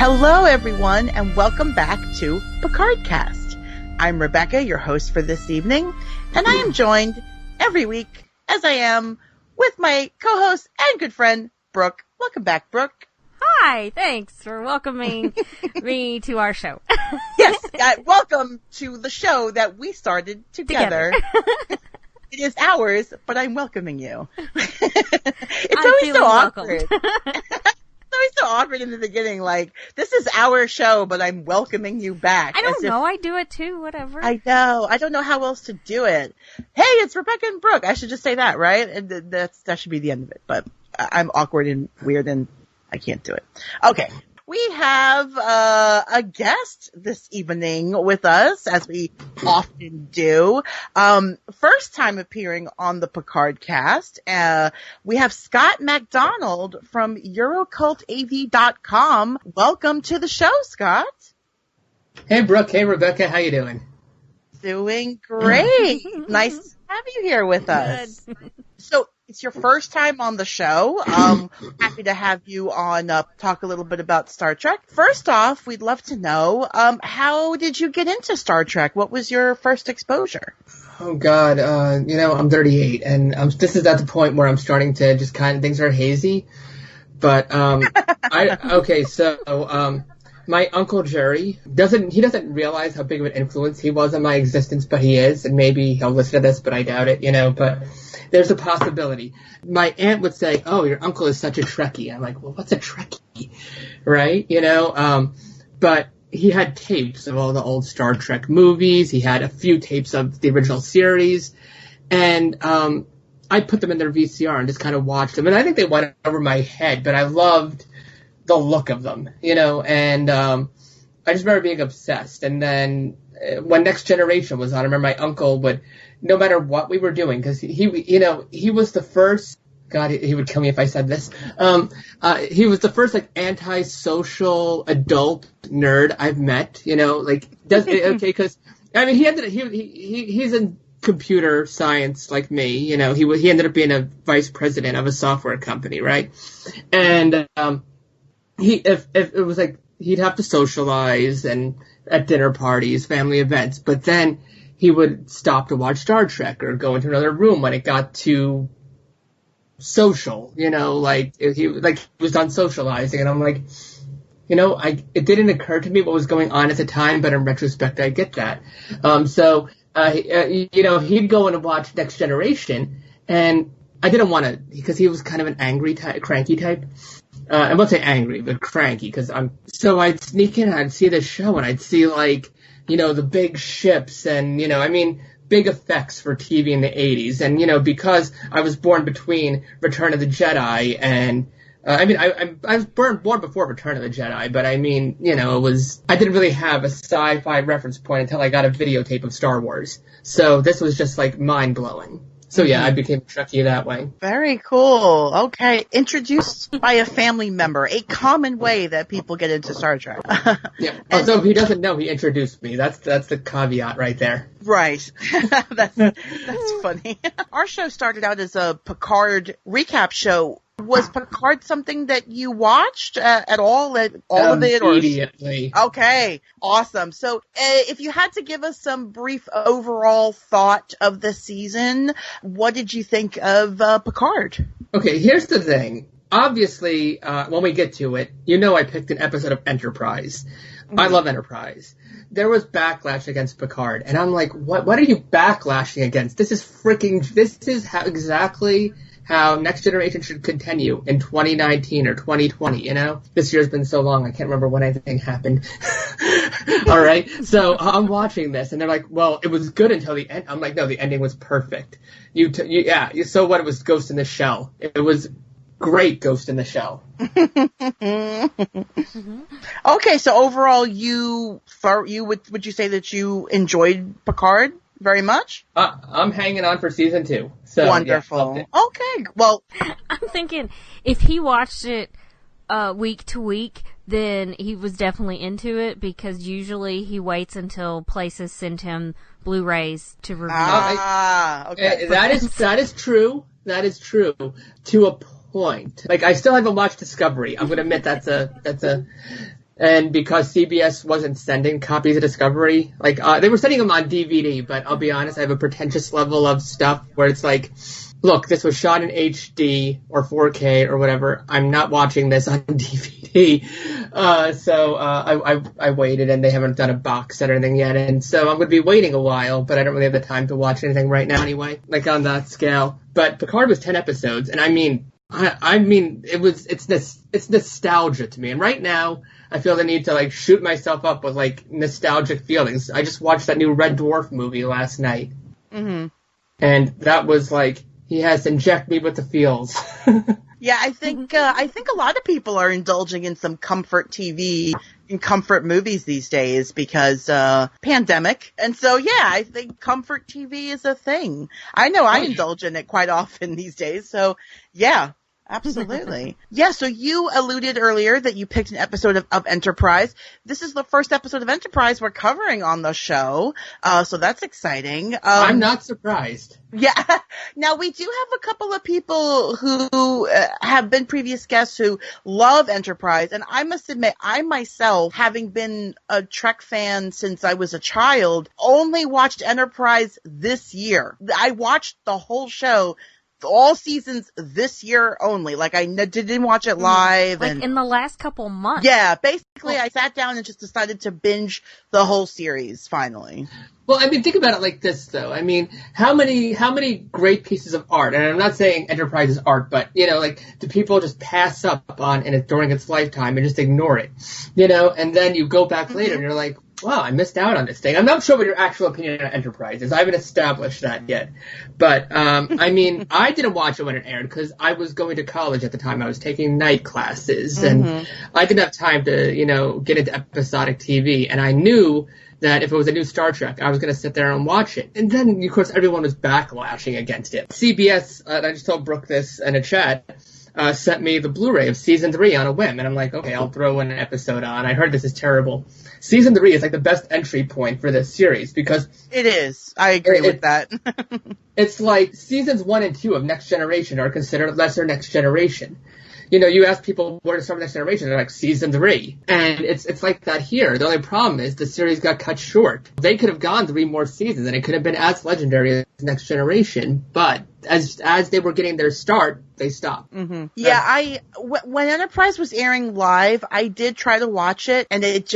Hello, everyone, and welcome back to Picardcast. I'm Rebecca, your host for this evening, and I am joined every week, as I am, with my co-host and good friend, Brooke. Welcome back, Brooke. Hi, thanks for welcoming me to our show. Yes, welcome to the show that we started together. It is ours, but I'm welcoming you. It's always so awkward. It's always so awkward in the beginning, like, this is our show, but I'm welcoming you back. I don't know, I do it too, whatever. I know. I don't know how else to do it. Hey, it's Rebecca and Brooke. I should just say that, right? And that should be the end of it, but I'm awkward and weird and I can't do it. Okay. We have a guest this evening with us, as we often do. First time appearing on the Picardcast. We have Scott MacDonald from EurocultAV.com. Welcome to the show, Scott. Hey, Brooke. Hey, Rebecca. How you doing? Doing great. Nice to have you here with us. Good. So, it's your first time on the show. Happy to have you on, talk a little bit about Star Trek. First off, we'd love to know, how did you get into Star Trek? What was your first exposure? Oh, God. I'm 38, and this is at the point where I'm starting to just things are hazy. But, my Uncle Jerry doesn't realize how big of an influence he was on my existence, but he is, and maybe he'll listen to this, but I doubt it, but there's a possibility. My aunt would say, "Oh, your uncle is such a Trekkie." I'm like, "Well, what's a Trekkie?" Right? But he had tapes of all the old Star Trek movies. He had a few tapes of the original series, and I put them in their VCR and just kind of watched them. And I think they went over my head, but I loved the look of them, and I just remember being obsessed. And then when Next Generation was on, I remember my uncle would, no matter what we were doing, because he was the first, God, he would kill me if I said this, he was the first, antisocial adult nerd I've met, because, he's in computer science like me, he ended up being a vice president of a software company, right? And, if it was he'd have to socialize and at dinner parties, family events, but then he would stop to watch Star Trek or go into another room when it got too social, he was done socializing, and I'm like, it didn't occur to me what was going on at the time, but in retrospect, I get that. He'd go in and watch Next Generation, and I didn't want to, because he was kind of an angry type, cranky type. I won't say angry, but cranky, so I'd sneak in and I'd see the show and I'd see the big ships and, big effects for TV in the 80s. And, because I was born between Return of the Jedi and, I was born before Return of the Jedi, but I didn't really have a sci-fi reference point until I got a videotape of Star Wars. So this was just mind blowing. So yeah, I became a Trekkie that way. Very cool. Okay. Introduced by a family member, a common way that people get into Star Trek. Yeah. Although he doesn't know he introduced me. That's the caveat right there. Right. That's funny. Our show started out as a Picard recap show. Was Picard something that you watched at all? Of it? Immediately. Okay. Awesome. So if you had to give us some brief overall thought of the season, what did you think of Picard? Okay, here's the thing. Obviously, when we get to it, I picked an episode of Enterprise. Mm-hmm. I love Enterprise. There was backlash against Picard, and I'm like, what are you backlashing against? This is exactly how Next Generation should continue in 2019 or 2020, This year's been so long, I can't remember when anything happened. All right, so I'm watching this, and they're like, well, it was good until the end. I'm like, no, the ending was perfect. So what? It was Ghost in the Shell. It was great Ghost in the Shell. Okay, so overall, would you say that you enjoyed Picard very much? I'm hanging on for season 2. So, wonderful. Yeah, okay, well, I'm thinking if he watched it week to week, then he was definitely into it, because usually he waits until places send him Blu-rays to review. Okay. That is true. That is true to a point. I still haven't watched Discovery. I'm gonna admit that's a And because CBS wasn't sending copies of Discovery, like, they were sending them on DVD, but I'll be honest, I have a pretentious level of stuff where it's like, look, this was shot in HD or 4K or whatever. I'm not watching this on DVD. So I waited, and they haven't done a box set or anything yet. And so I'm going to be waiting a while, but I don't really have the time to watch anything right now anyway, like on that scale. But Picard was 10 episodes, and I mean, it's nostalgia to me. And right now, I feel the need to, like, shoot myself up with, like, nostalgic feelings. I just watched that new Red Dwarf movie last night. Mm-hmm. And that was, like, he has injected me with the feels. Yeah, I think a lot of people are indulging in some comfort TV and comfort movies these days because pandemic. And so, yeah, I think comfort TV is a thing. I know I indulge in it quite often these days. So, yeah. Absolutely. Yeah, so you alluded earlier that you picked an episode of Enterprise. This is the first episode of Enterprise we're covering on the show, so that's exciting. I'm not surprised. Yeah. Now, we do have a couple of people who have been previous guests who love Enterprise, and I must admit, I myself, having been a Trek fan since I was a child, only watched Enterprise this year. I watched the whole show, all seasons this year only. Like, I didn't watch it live. Like, in the last couple months. Yeah, basically, I sat down and just decided to binge the whole series, finally. Well, I mean, think about it like this, though. I mean, how many great pieces of art, and I'm not saying Enterprise is art, but, you know, like, do people just pass up on it during its lifetime and just ignore it? You know, and then you go back later and you're like, wow, I missed out on this thing. I'm not sure what your actual opinion on Enterprise is. I haven't established that yet. But, I mean, I didn't watch it when it aired because I was going to college at the time. I was taking night classes, and I didn't have time to, you know, get into episodic TV. And I knew that if it was a new Star Trek, I was going to sit there and watch it. And then, of course, everyone was backlashing against it. CBS, I just told Brooke this in a chat, sent me the Blu-ray of Season 3 on a whim. And I'm like, okay, I'll throw in an episode on. I heard this is terrible. Season 3 is like the best entry point for this series because... It is. I agree with that. It's like Seasons 1 and 2 of Next Generation are considered lesser Next Generation. You know, you ask people where to start with Next Generation, they're like, Season 3. And it's like that here. The only problem is the series got cut short. They could have gone 3 more seasons, and it could have been as legendary as Next Generation, but as they were getting their start, they stopped. Mm-hmm. Yeah, when Enterprise was airing live, I did try to watch it, and it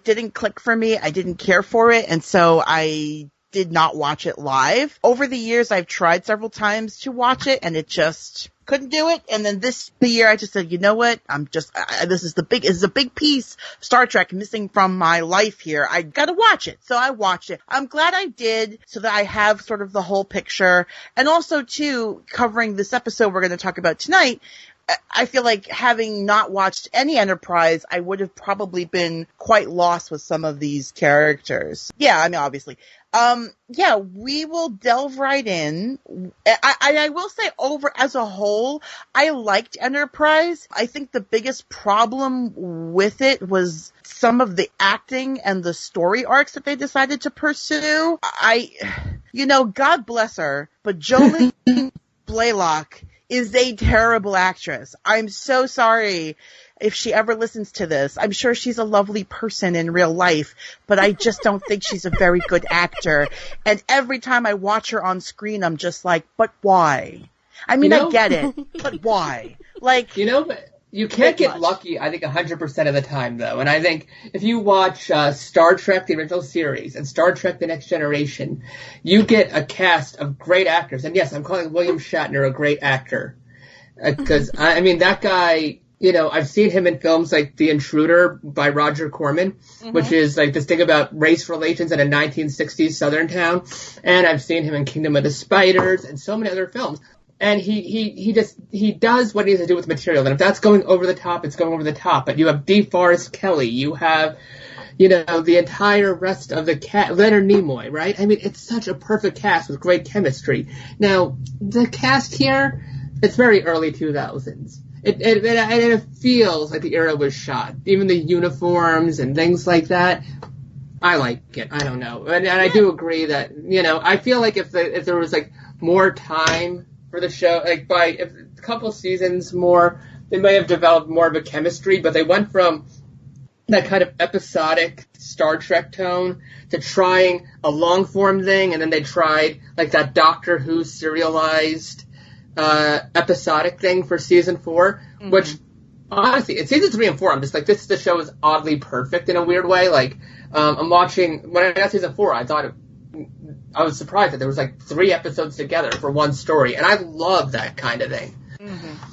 didn't click for me. I didn't care for it, and so I did not watch it live. Over the years, I've tried several times to watch it, and it just couldn't do it. And then the year I just said, you know what? This is a big piece of Star Trek missing from my life here. I gotta watch it. So I watched it. I'm glad I did, so that I have sort of the whole picture. And also, too, covering this episode we're going to talk about tonight, I feel like having not watched any Enterprise, I would have probably been quite lost with some of these characters. Yeah, I mean, obviously. Yeah, we will delve right in. I will say, as a whole, I liked Enterprise. I think the biggest problem with it was some of the acting and the story arcs that they decided to pursue. God bless her, but Jolene Blaylock is a terrible actress. I'm so sorry if she ever listens to this. I'm sure she's a lovely person in real life, but I just don't think she's a very good actor. And every time I watch her on screen, I'm just like, but why? I mean, I get it, but why? Like, you can't get lucky, I think, 100% of the time, though. And I think if you watch Star Trek, the original series, and Star Trek, The Next Generation, you get a cast of great actors. And yes, I'm calling William Shatner a great actor. Because, I mean, that guy... I've seen him in films like The Intruder by Roger Corman, which is like this thing about race relations in a 1960s Southern town. And I've seen him in Kingdom of the Spiders and so many other films. And he does what he has to do with material. And if that's going over the top, it's going over the top. But you have DeForest Kelley. You have, the entire rest of the cast, Leonard Nimoy, right? I mean, it's such a perfect cast with great chemistry. Now, the cast here, it's very early 2000s. It feels like the era was shot. Even the uniforms and things like that. I like it. I don't know. And I do agree that, I feel like if there was like more time for the show, like if a couple seasons more, they may have developed more of a chemistry, but they went from, that kind of episodic Star Trek tone to trying a long-form thing, and then they tried, like, that Doctor Who serialized episodic thing for season 4, which, honestly, in season 3 and 4, I'm just like, the show is oddly perfect in a weird way. Like, I'm watching, when I got season 4, I was surprised that there was, like, 3 episodes together for one story, and I love that kind of thing.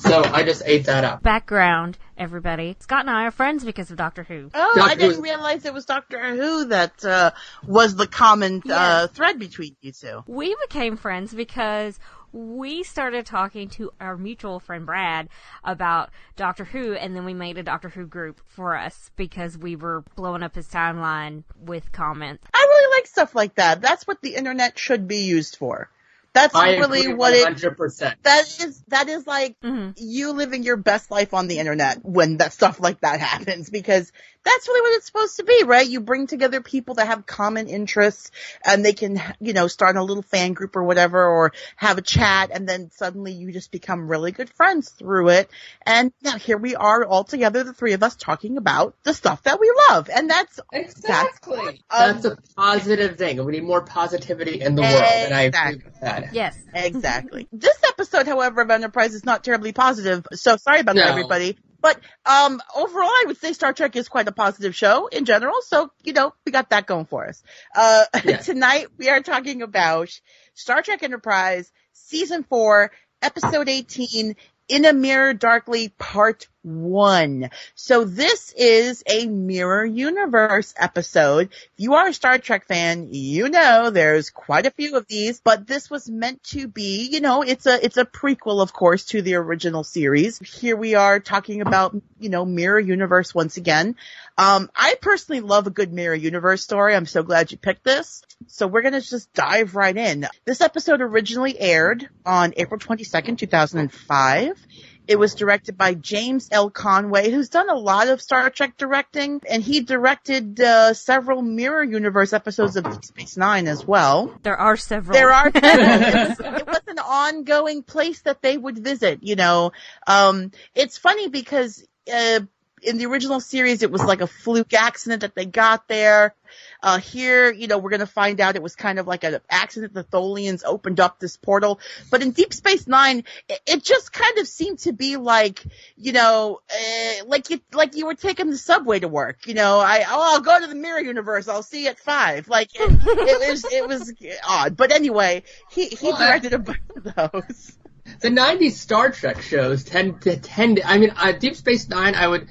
So I just ate that up. Background, everybody. Scott and I are friends because of Doctor Who. Oh, Doctor I didn't Who realize it was Doctor Who that was the common thread between you two. We became friends because we started talking to our mutual friend Brad about Doctor Who, and then we made a Doctor Who group for us because we were blowing up his timeline with comments. I really like stuff like that. That's what the internet should be used for. That's really what 100%. That is like you living your best life on the internet when that stuff like that happens, because that's really what it's supposed to be, right? You bring together people that have common interests, and they can, start a little fan group or whatever, or have a chat, and then suddenly you just become really good friends through it. And now here we are all together, the three of us, talking about the stuff that we love. And that's exactly. That's a positive thing. We need more positivity in the world, and I agree with that. Yes. Exactly. This episode, however, of Enterprise is not terribly positive, so sorry about that, everybody. But overall, I would say Star Trek is quite a positive show in general, so, we got that going for us. Tonight, we are talking about Star Trek Enterprise, Season 4, Episode 18, In a Mirror Darkly, Part 1. So this is a Mirror Universe episode. If you are a Star Trek fan, there's quite a few of these, but this was meant to be, it's a prequel, of course, to the original series. Here we are talking about, Mirror Universe once again. I personally love a good Mirror Universe story. I'm so glad you picked this. So we're going to just dive right in. This episode originally aired on April 22nd, 2005. It was directed by James L. Conway, who's done a lot of Star Trek directing, and he directed several Mirror Universe episodes of Deep Space Nine as well. There are several. It was an ongoing place that they would visit, It's funny because in the original series, it was like a fluke accident that they got there. Here, we're going to find out it was kind of like an accident. The Tholians opened up this portal. But in Deep Space Nine, it just kind of seemed to be like, like you were taking the subway to work. I'll go to the Mirror Universe. I'll see you at 5. Like, it was odd. But anyway, he directed a bunch of those. The 90s Star Trek shows tend to, Deep Space Nine, I would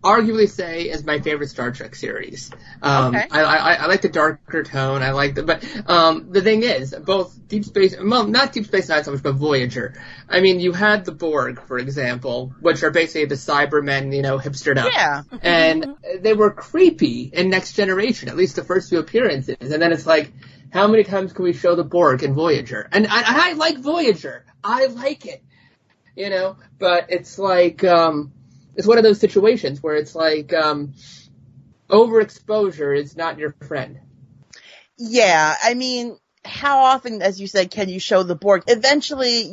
arguably say is my favorite Star Trek series. Okay. I like the darker tone. I like but the thing is, both Deep Space, well, not Deep Space Nine so much, but Voyager. You had the Borg, for example, which are basically the Cybermen, hipstered up. Yeah. And they were creepy in Next Generation, at least the first few appearances. And then it's like, how many times can we show the Borg in Voyager? And I like Voyager. I like it. But it's like, it's one of those situations where it's like, overexposure is not your friend. Yeah, how often, as you said, can you show the Borg? Eventually,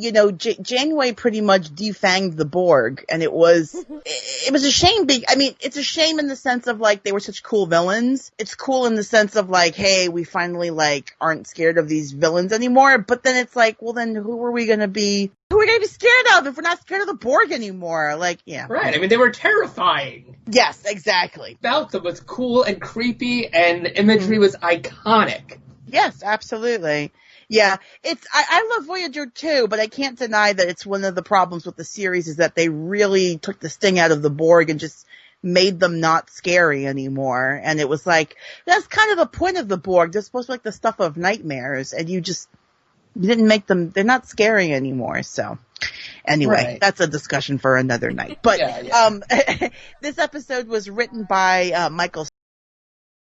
Janeway pretty much defanged the Borg, and it was a shame. It's a shame in the sense of, like, they were such cool villains. It's cool in the sense of, like, hey, we finally, like, aren't scared of these villains anymore. But then it's like, well, then who are we going to be scared of if we're not scared of the Borg anymore? Like, yeah. Right. They were terrifying. Yes, exactly. About them was cool and creepy, and the imagery was iconic. Yes, absolutely. Yeah, I love Voyager too, but I can't deny that it's one of the problems with the series is that they really took the sting out of the Borg and just made them not scary anymore. And it was like, that's kind of the point of the Borg. They're supposed to be like the stuff of nightmares, and you didn't make them, they're not scary anymore, so. Anyway, That's a discussion for another night. But this episode was written by Michael